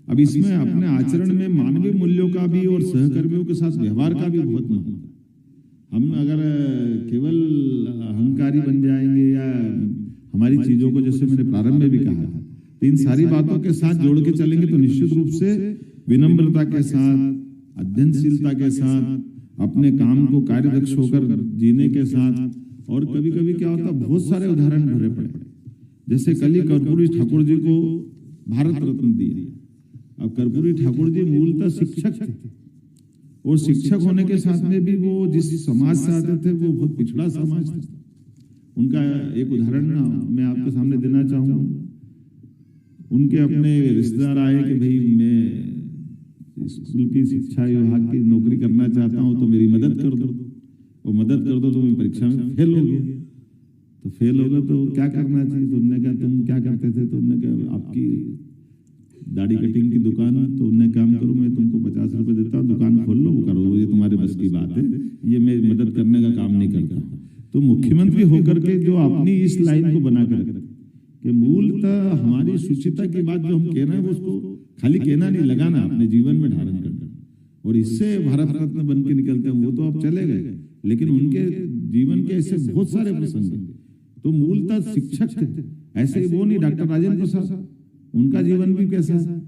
अब इसमें अपने आचरण में मानवीय मूल्यों का भी और सहकर्मियों के साथ व्यवहार का भी बहुत महत्व है। हम अगर केवल अहंकारी बन जाएंगे या हमारी चीजों को, जैसे मैंने प्रारंभ में भी कहा, तो इन सारी बातों के साथ जोड़ के चलेंगे तो निश्चित रूप से विनम्रता के साथ, अध्ययनशीलता के साथ, अपने काम को कार्यदक्ष होकर जीने के साथ, और कभी कभी क्या होता, बहुत सारे उदाहरण भरे पड़े। जैसे कल ही कर्पूरी ठाकुर जी को भारत रत्न दिया। अब कर्पूरी ठाकुर जी मूलतः शिक्षक थे, और शिक्षक होने के साथ में भी वो जिस समाज से आते थे वो बहुत पिछड़ा समाज था। उनका एक उदाहरण मैं आपके सामने देना चाहूंगा। उनके अपने रिश्तेदार आए कि भाई मैं स्कूल की शिक्षा विभाग की नौकरी करना चाहता हूं, तो मेरी मदद कर दो। और मदद कर दो तो मैं परीक्षा में फेल हो गया। तो फेल हो गया तो क्या करना चाहिए? तो उन्होंने कहा तुम क्या करते थे? तो उन्होंने कहा आपकी दाढ़ी कटिंग की दुकान। तो उन्होंने काम करो, मैं तुमको 50 रुपए देता हूँ, दुकान खोल लो, करो, ये तुम्हारे बस की बात है, ये मैं मदद करने का काम नहीं करता। तो मुख्यमंत्री होकर के जो अपनी इस लाइन को बना कर कि मूलतः हमारी सुचिता की बात जो हम कह रहे हैं वो उसको खाली कहना नहीं, लगाना, अपने जीवन में धारण करना, और इससे भारत रत्न बन के निकलते हैं। वो तो अब चले गए, लेकिन उनके जीवन के ऐसे बहुत सारे प्रसंग हैं। तो मूलतः शिक्षक थे, ऐसे ही वो नहीं। डॉक्टर राजेंद्र प्रसाद, उनका जीवन भी कैसा है,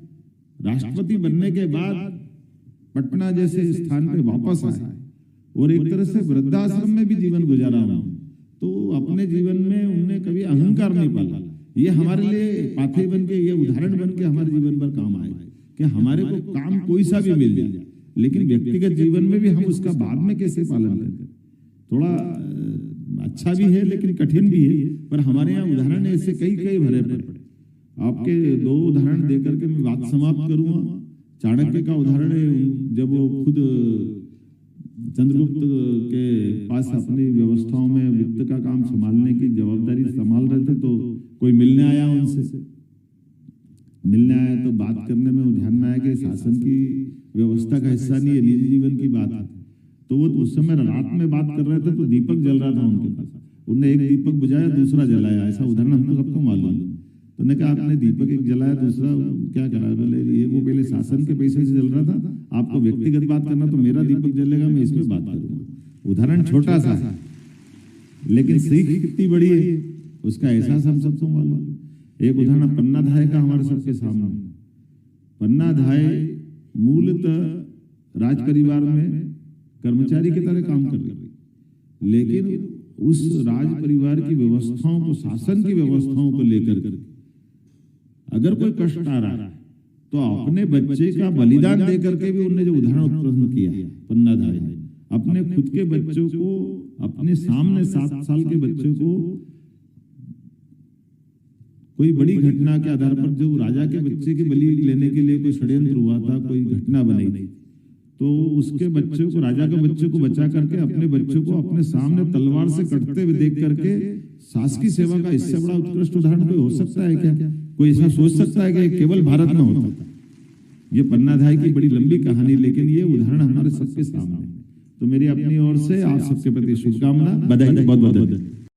राष्ट्रपति बनने के बाद पटना जैसे स्थान पे वापस आए और एक तरह से वृद्धाश्रम में भी जीवन गुजारा उन्होंने। तो अपने जीवन में उन्होंने कभी अहंकार नहीं पाला। ये हमारे लिए पाथे बन के, ये उदाहरण बन के हमारे जीवन भर काम आए कि हमारे को काम कोई सा भी मिल जाए, लेकिन व्यक्तिगत जीवन में भी हम उसका बाद में कैसे पालन करें। थोड़ा अच्छा भी है लेकिन कठिन भी है, पर हमारे यहाँ उदाहरण ऐसे कई कई भरे पड़े। आपके 2 उदाहरण देकर के मैं बात समाप्त करूंगा। चाणक्य का उदाहरण है, जब वो खुद चंद्रगुप्त के पास अपनी व्यवस्थाओं में वित्त का काम संभालने की जवाबदारी संभाल रहे थे, तो कोई मिलने आया, उनसे मिलने आया तो बात करने में ध्यान में आया कि शासन की व्यवस्था का हिस्सा नहीं है, निजी जीवन की बात है। तो वो उस समय रात में बात कर रहे थे, तो दीपक जल रहा था उनके पास। उन्होंने एक दीपक बुझाया, दूसरा जलाया। ऐसा उदाहरण हमको सबको मालूम है। तो उन्होंने कहा आपने दीपक एक जलाया, दूसरा क्या करा? बोले ये वो पहले शासन के पैसे से जल रहा था, आपको व्यक्तिगत बात करना तो मेरा दीपक जलेगा, मैं इसमें बात करूंगा। उदाहरण छोटा सा है लेकिन सीख कितनी बड़ी है, उसका एहसास हम सबको मालूम है। एक उदाहरण पन्ना धाय का हमारे सबके सामने। पन्ना धाय मूलतः राज परिवार में कर्मचारी की तरह काम कर रही, लेकिन उस राज परिवार की व्यवस्थाओं को, शासन की व्यवस्थाओं को लेकर अगर कोई कष्ट आ रहा है तो अपने बच्चे का बलिदान देकर के भी उन्होंने जो उदाहरण उत्पन्न किया पन्ना धाय ने, अपने खुद के बच्चों को, अपने सामने 7 साल के बच्चों को कोई बड़ी घटना के आधार पर, जो राजा के बच्चे की बलि लेने के लिए कोई षड्यंत्र हुआ था, कोई घटना बनाई थी, तो उसके बच्चों को, राजा के बच्चे को बचा करके अपने बच्चों को अपने सामने तलवार से कटते हुए देख करके शासकीय सेवा का इससे बड़ा उत्कृष्ट उदाहरण कोई हो सकता है क्या? कोई ऐसा सोच सकता है कि केवल भारत में होता था? ये पन्ना धाय की बड़ी लंबी कहानी, लेकिन ये उदाहरण हमारे सबके सामने। तो मेरी अपनी ओर से आप सबके प्रति शुभकामना, बधाई, बहुत बहुत धन्यवाद।